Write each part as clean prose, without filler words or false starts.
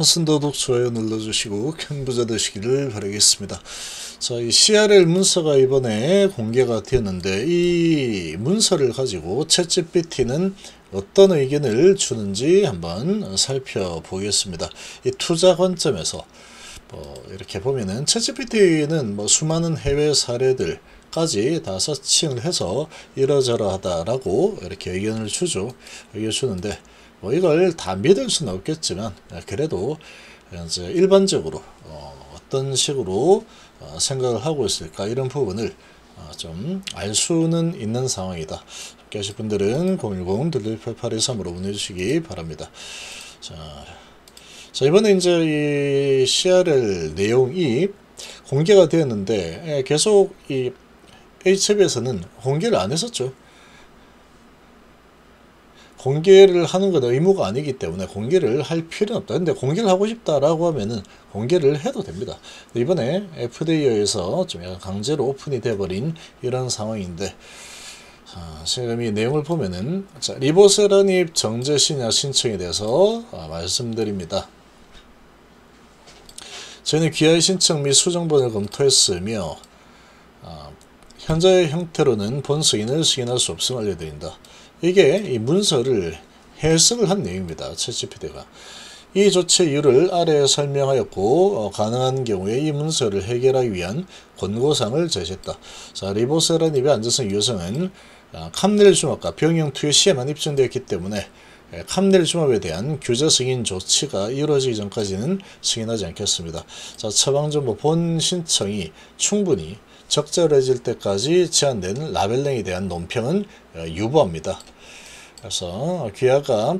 선도독 좋아요 눌러주시고 큰 부자 되시기를 바라겠습니다. 자, 이 CRL 문서가 이번에 공개가 되었는데 이 문서를 가지고 챗GPT는 어떤 의견을 주는지 한번 살펴보겠습니다. 이 투자 관점에서 이렇게 보면은 챗GPT는 수많은 해외 사례들까지 다 서칭을 해서 이러저러하다라고 이렇게 의견을 주는데 이걸 다 믿을 수는 없겠지만 그래도 이제 일반적으로 어떤 식으로 생각을 하고 있을까 이런 부분을 좀 알 수는 있는 상황이다. 계신 분들은 010-2288-23으로 문의 주시기 바랍니다. 자, 이번에 이제 이 CRL 내용이 공개가 되었는데 계속 이 H앱에서는 공개를 안 했었죠. 공개를 하는 건 의무가 아니기 때문에 공개를 할 필요는 없다. 근데 공개를 하고 싶다라고 하면은 공개를 해도 됩니다. 이번에 FDA에서 좀 약간 강제로 오픈이 돼버린 이런 상황인데, 지금 이 내용을 보면은, 리보세라닙 정제 신약 신청에 대해서 말씀드립니다. 저희는 귀하의 신청 및 수정본을 검토했으며, 현재의 형태로는 본 승인을 승인할 수 없음을 알려드린다. 이게 이 문서를 해석을 한 내용입니다. 챗GPT가. 이 조치 이유를 아래에 설명하였고 가능한 경우에 이 문서를 해결하기 위한 권고사항을 제시했다. 자, 리보세라닙의 안전성 유효성은 캄넬주맙과 병용 투여 시에만 입증되었기 때문에 캄넬주맙에 대한 규제 승인 조치가 이루어지기 전까지는 승인하지 않겠습니다. 자, 처방정보 본 신청이 충분히 적절해질 때까지 제한된 라벨링에 대한 논평은 유보합니다. 그래서 귀하가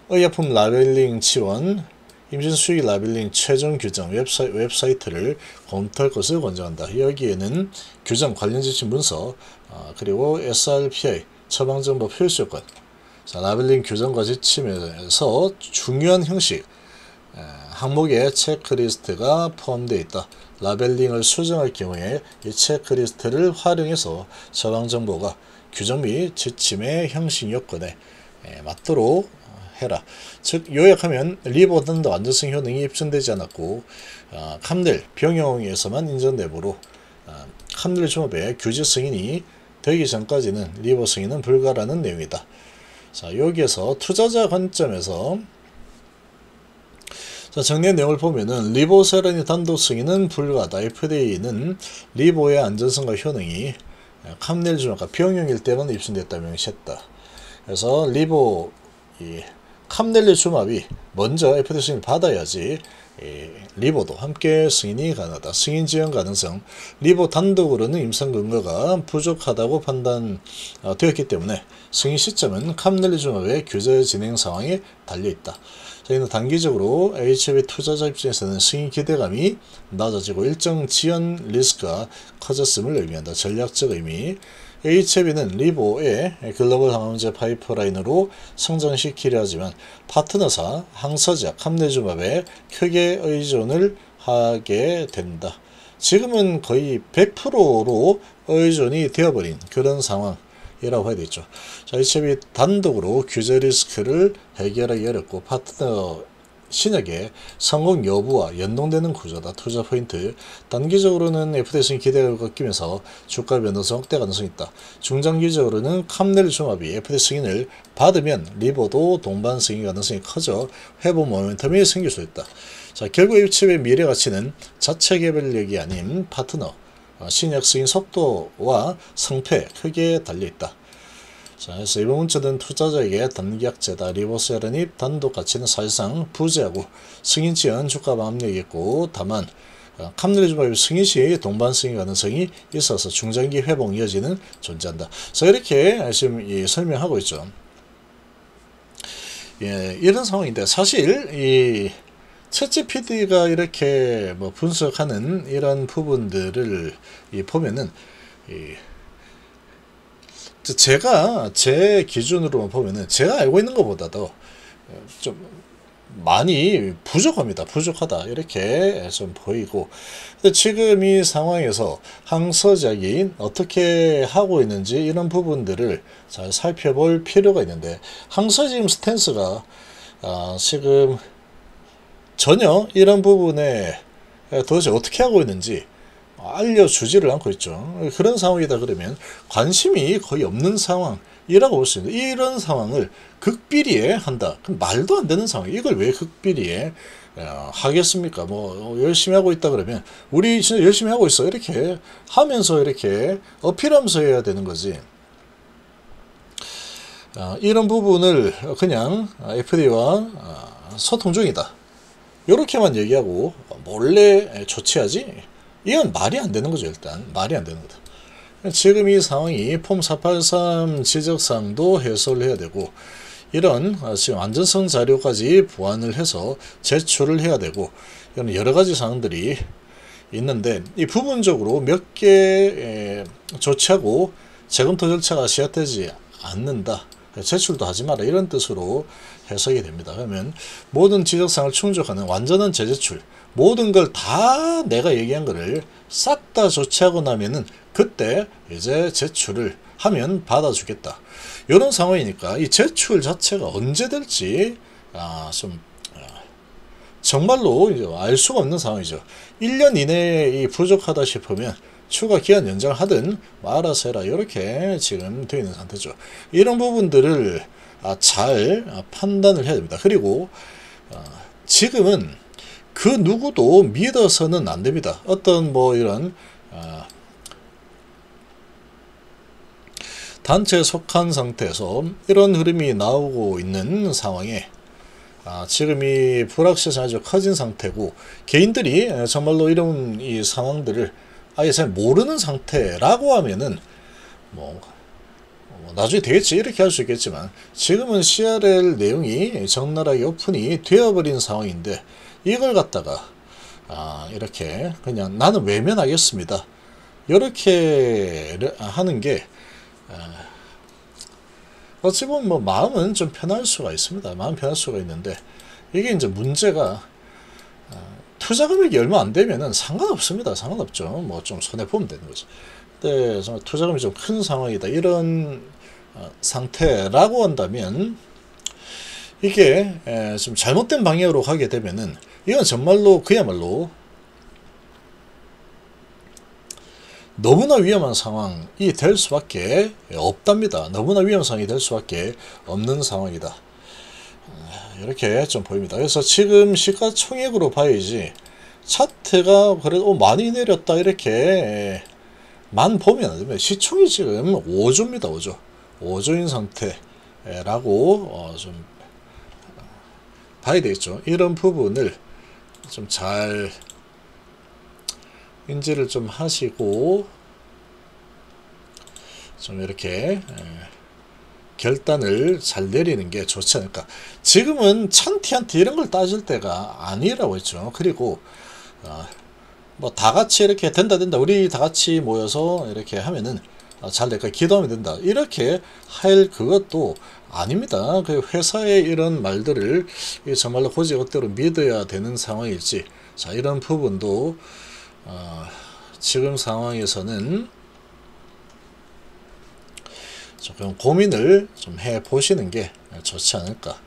의약품 라벨링 지원, 임신 수익 라벨링 최종 규정 웹사이트를 검토할 것을 권장한다. 여기에는 규정 관련 지침 문서, 그리고 SRPI 처방정보 필수 요건, 라벨링 규정과 지침에서 중요한 형식, 항목에 체크리스트가 포함되어 있다. 라벨링을 수정할 경우에 이 체크리스트를 활용해서 처방정보가 규정 및 지침의 형식 요건에 맞도록 해라. 즉 요약하면 리보단도 안전성 효능이 입증되지 않았고 캄넬 병용에서만 인정되므로 캄넬 종합의 규제 승인이 되기 전까지는 리보 승인은 불가라는 내용이다. 자, 여기에서 투자자 관점에서 정리한 내용을 보면은 리보세라닙 단독 승인은 불가하다. FDA는 리보의 안전성과 효능이 캄넬주맙과 병용일 때만 입증됐다고 명시했다. 그래서 리보 캄넬주맙이 먼저 FDA 승인을 받아야지 리보도 함께 승인이 가능하다. 승인 지연 가능성, 리보 단독으로는 임상 근거가 부족하다고 판단되었기 때문에 승인 시점은 캄넬주맙의 규제 진행 상황에 달려있다. 저희는 단기적으로 HB 투자자 입장에서는 승인 기대감이 낮아지고 일정 지연 리스크가 커졌음을 의미한다. 전략적 의미. HB는 리보의 글로벌 항암제 파이프라인으로 성장시키려 하지만 파트너사 항서제약 캄넬주맙에 크게 의존을 하게 된다. 지금은 거의 100%로 의존이 되어버린 그런 상황이라고 해야 되죠. 자, HB 단독으로 규제 리스크를 해결하기 어렵고 파트너 신약의 성공 여부와 연동되는 구조다. 투자 포인트. 단기적으로는 FDA 승인 기대감을 꺾이면서 주가 변동성 확대 가능성이 있다. 중장기적으로는 캄넬주맙이 FDA 승인을 받으면 리보도 동반 승인 가능성이 커져 회복 모멘텀이 생길 수 있다. 자, 결국 HB의 미래 가치는 자체 개발력이 아닌 파트너 신약 승인 속도와 성패에 크게 달려있다. 자, 그래서 이번 문자는 투자자에게 단기약제다. 리보세라닙 단독 가치는 사실상 부재하고 승인 지연 주가 압력이겠고 다만 캄넬주맙 승인 시 동반 승인 가능성이 있어서 중장기 회복 여지는 존재한다. 그래서 이렇게 지금 설명하고 있죠. 이런 상황인데 사실 이 챗GPT가 이렇게 분석하는 이런 부분들을 보면은 제가 제 기준으로 보면은 제가 알고 있는 것보다도 좀 많이 부족합니다. 부족하다 이렇게 좀 보이고, 근데 지금 이 상황에서 항서작이 어떻게 하고 있는지 이런 부분들을 잘 살펴볼 필요가 있는데, 항서 지금 스탠스가 지금 전혀 이런 부분에 도대체 어떻게 하고 있는지 알려주지를 않고 있죠. 그런 상황이다 그러면 관심이 거의 없는 상황이라고 볼 수 있는데, 이런 상황을 극비리에 한다. 그럼 말도 안 되는 상황. 이걸 왜 극비리에 하겠습니까? 뭐 열심히 하고 있다 그러면 우리 진짜 열심히 하고 있어 이렇게 하면서 이렇게 어필하면서 해야 되는 거지. 이런 부분을 그냥 FDA와 소통 중이다 이렇게만 얘기하고 몰래 조치하지, 이건 말이 안 되는 거죠. 일단 말이 안 되는 거다. 지금 이 상황이 폼 483 지적사항도 해소를 해야 되고, 이런 지금 안전성 자료까지 보완을 해서 제출을 해야 되고, 이런 여러 가지 사항들이 있는데, 이 부분적으로 몇 개 조치하고 재검토 절차가 시작되지 않는다, 제출도 하지 마라, 이런 뜻으로 해석이 됩니다. 그러면 모든 지적사항을 충족하는 완전한 재제출, 모든 걸 다 내가 얘기한 거를 싹 다 조치하고 나면은 그때 이제 제출을 하면 받아주겠다, 이런 상황이니까 이 제출 자체가 언제 될지 좀 정말로 알 수가 없는 상황이죠. 1년 이내에 부족하다 싶으면 추가 기한 연장을 하든 알아서 해라, 이렇게 지금 되어 있는 상태죠. 이런 부분들을 잘 판단을 해야 됩니다. 그리고 지금은 그 누구도 믿어서는 안 됩니다. 어떤 뭐 이런 단체에 속한 상태에서 이런 흐름이 나오고 있는 상황에 지금 이 불확실성이 아주 커진 상태고, 개인들이 정말로 이런 이 상황들을 아예 잘 모르는 상태라고 하면은 뭐 나중에 되겠지 이렇게 할 수 있겠지만, 지금은 CRL 내용이 적나라하게 오픈이 되어버린 상황인데, 이걸 갖다가 이렇게 그냥 나는 외면하겠습니다 이렇게 하는 게 어찌 보면 뭐 마음은 좀 편할 수가 있습니다. 마음 편할 수가 있는데, 이게 이제 문제가 투자 금액이 얼마 안 되면은 상관없습니다. 상관없죠. 뭐 좀 손해 보면 되는 거죠. 근데 정말 투자 금액이 좀 큰 상황이다, 이런 상태라고 한다면, 이게 좀 잘못된 방향으로 가게 되면은 이건 정말로 그야말로 너무나 위험한 상황이 될 수밖에 없답니다. 너무나 위험한 상황이 될 수밖에 없는 상황이다, 이렇게 좀 보입니다. 그래서 지금 시가총액으로 봐야지 차트가 그래도 많이 내렸다 이렇게 만 보면 안 됩니다. 시총이 지금 5조입니다. 5조인 상태라고 좀 봐야 되겠죠. 이런 부분을 좀 잘 인지를 좀 하시고 좀 이렇게 결단을 잘 내리는 게 좋지 않을까. 지금은 찬티한테 이런 걸 따질 때가 아니라고 했죠. 그리고 뭐 다 같이 이렇게 된다 우리 다 같이 모여서 이렇게 하면은 잘 될까, 기도하면 된다, 이렇게 할 그것도 아닙니다. 그 회사의 이런 말들을 정말로 고지것대로 믿어야 되는 상황일지, 자 이런 부분도 지금 상황에서는 조금 고민을 좀 해 보시는 게 좋지 않을까,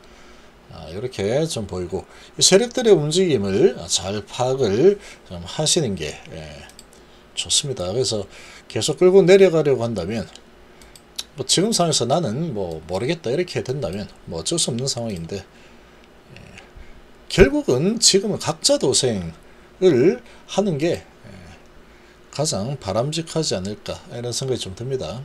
이렇게 좀 보이고, 세력들의 움직임을 잘 파악을 좀 하시는 게 좋습니다. 그래서 계속 끌고 내려가려고 한다면, 뭐 지금 상황에서 나는 뭐 모르겠다 이렇게 된다면 뭐 어쩔 수 없는 상황인데, 결국은 지금은 각자 도생을 하는 게 가장 바람직하지 않을까, 이런 생각이 좀 듭니다.